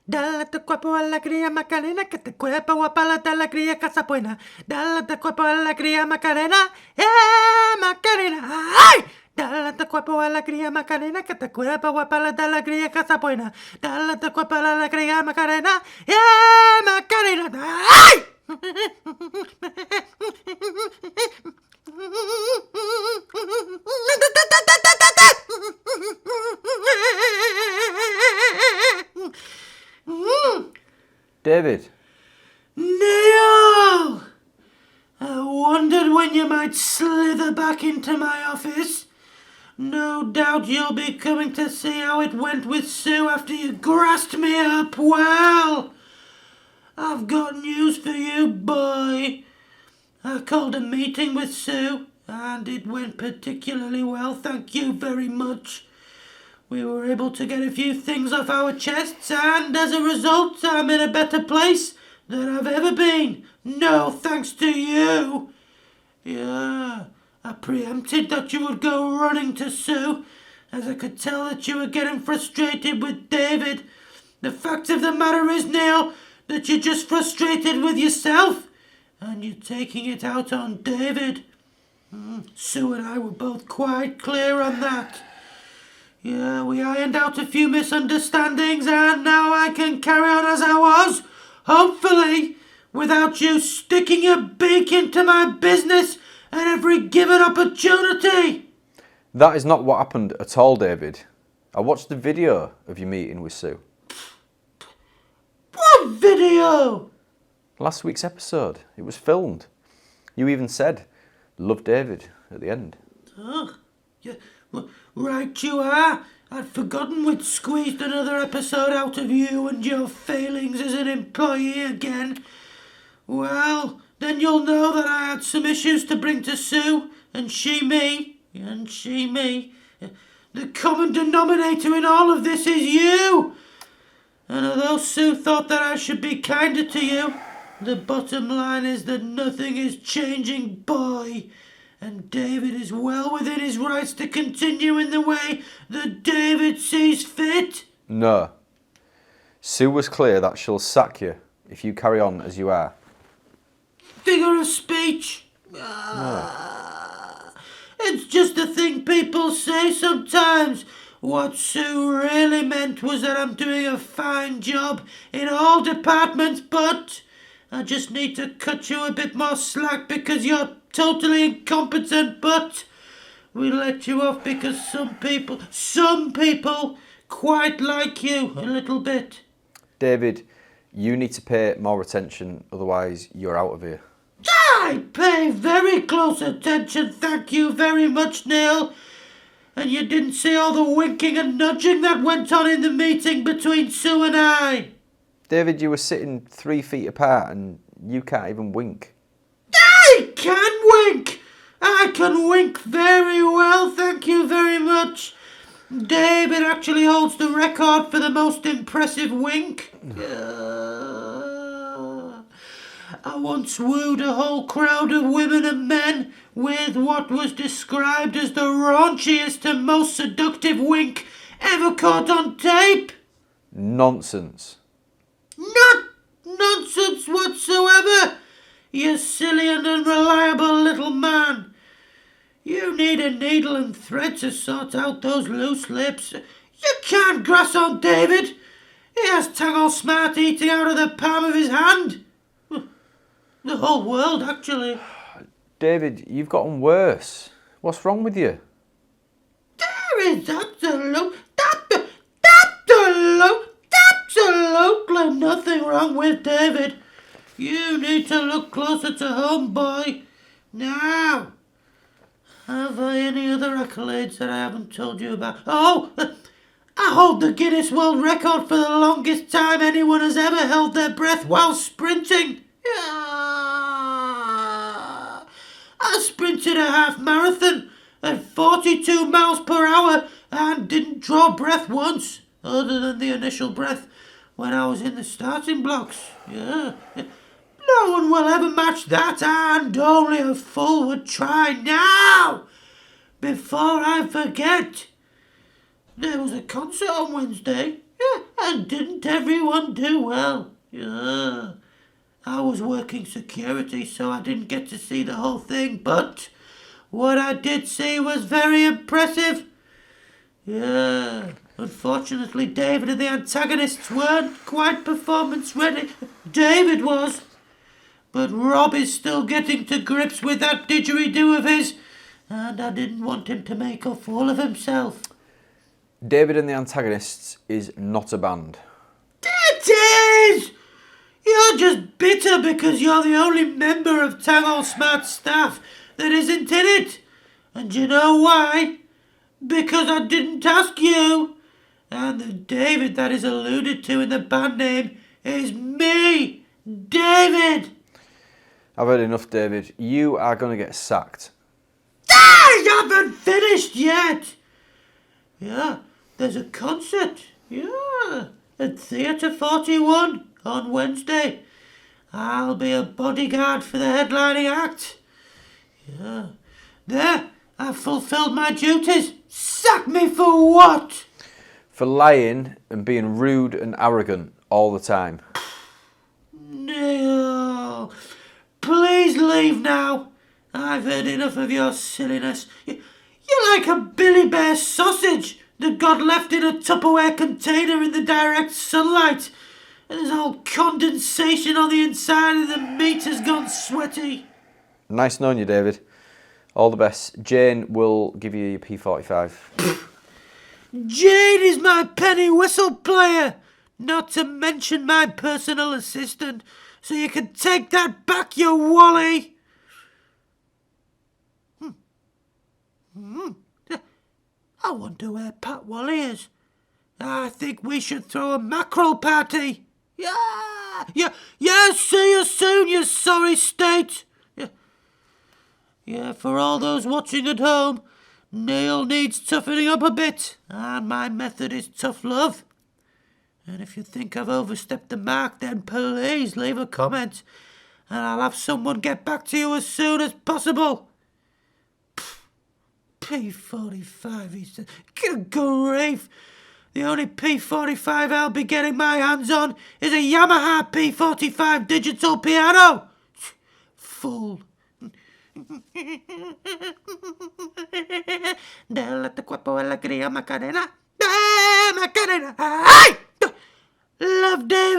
Dale tu cuerpo a la cría Macarena, que tu cuerpo guapa da la cría casa buena. Dale tu cuerpo a la cría Macarena, Macarena, ¡ay! Dale tu cuerpo a la cría Macarena, que tu cuerpo guapa da la cría casa buena. Dale tu cuerpo a la cría Macarena, Macarena, ¡ay! David. Neil! I wondered when you might slither back into my office. No doubt you'll be coming to see how it went with Sue after you grassed me up. Well, I've got news for you, boy. I called a meeting with Sue, and it went particularly well, thank you very much. We were able to get a few things off our chests, and as a result, I'm in a better place than I've ever been. No thanks to you. Yeah, I preempted that you would go running to Sue, as I could tell that you were getting frustrated with David. The fact of the matter is, Neil, that you're just frustrated with yourself, and you're taking it out on David. Sue and I were both quite clear on that. Yeah, we ironed out a few misunderstandings, and now I can carry on as I was, hopefully, without you sticking your beak into my business at every given opportunity. That is not what happened at all, David. I watched the video of your meeting with Sue. What video? Last week's episode. It was filmed. You even said, "Love David," at the end. Oh, yeah, well, right you are. I'd forgotten we'd squeezed another episode out of you and your failings as an employee again. Well, then you'll know that I had some issues to bring to Sue, and she me. The common denominator in all of this is you. And although Sue thought that I should be kinder to you, the bottom line is that nothing is changing, boy. And David is well within his rights to continue in the way that David sees fit. No. Sue was clear that she'll sack you if you carry on as you are. Figure of speech. It's just a thing people say sometimes. What Sue really meant was that I'm doing a fine job in all departments, but I just need to cut you a bit more slack because you're totally incompetent, but we let you off because some people quite like you a little bit. David, you need to pay more attention, otherwise you're out of here. I pay very close attention, thank you very much, Neil. And you didn't see all the winking and nudging that went on in the meeting between Sue and I. David, you were sitting 3 feet apart and you can't even wink. I can wink! I can wink very well, thank you very much. David actually holds the record for the most impressive wink. I once wooed a whole crowd of women and men with what was described as the raunchiest and most seductive wink ever caught on tape. Nonsense. Not nonsense whatsoever, you silly and unreliable little man. You need a needle and thread to sort out those loose lips. You can't grass on David. He has Tangle Smart eating out of the palm of his hand. The whole world, actually. David, you've gotten worse. What's wrong with you? There is absolutely nothing wrong with David. You need to look closer to home, boy. Now, have I any other accolades that I haven't told you about? Oh, I hold the Guinness World Record for the longest time anyone has ever held their breath while sprinting. I sprinted a half marathon at 42 miles per hour and didn't draw breath once, other than the initial breath when I was in the starting blocks. Yeah. No one will ever match that, and only a fool would try. Now, before I forget, There was a concert on Wednesday. Yeah, and didn't everyone do well? Yeah. I was working security, so I didn't get to see the whole thing, but what I did see was very impressive. Yeah. Unfortunately, David and the antagonists weren't quite performance ready. David was. But Rob is still getting to grips with that didgeridoo of his, and I didn't want him to make a fool of himself. David and the Antagonists is not a band. It is! You're just bitter because you're the only member of Tang All Smart staff that isn't in it. And you know why? Because I didn't ask you. And the David that is alluded to in the band name is me, David. I've heard enough, David. You are going to get sacked. I haven't finished yet. Yeah, there's a concert. Yeah, at Theatre 41 on Wednesday. I'll be a bodyguard for the headlining act. Yeah, there, I've fulfilled my duties. Sack me for what? For lying and being rude and arrogant all the time. Neil, please leave now. I've heard enough of your silliness. You're like a Billy Bear sausage that got left in a Tupperware container in the direct sunlight. And there's all condensation on the inside and the meat has gone sweaty. Nice knowing you, David. All the best. Jane will give you your P45. Jane is my penny whistle player, not to mention my personal assistant, so you can take that back, you Wally. I wonder where Pat Wally is. I think we should throw a mackerel party. Yeah, see you soon, you sorry state. Yeah, for all those watching at home, Neil needs toughening up a bit, and my method is tough love. And if you think I've overstepped the mark, then please leave a comment, and I'll have someone get back to you as soon as possible. P45, he said. Good grief. The only P45 I'll be getting my hands on is a Yamaha P45 digital piano. Fool. Dale tu cuerpo alegría, Macarena. Macarena. Ay! Love Dave.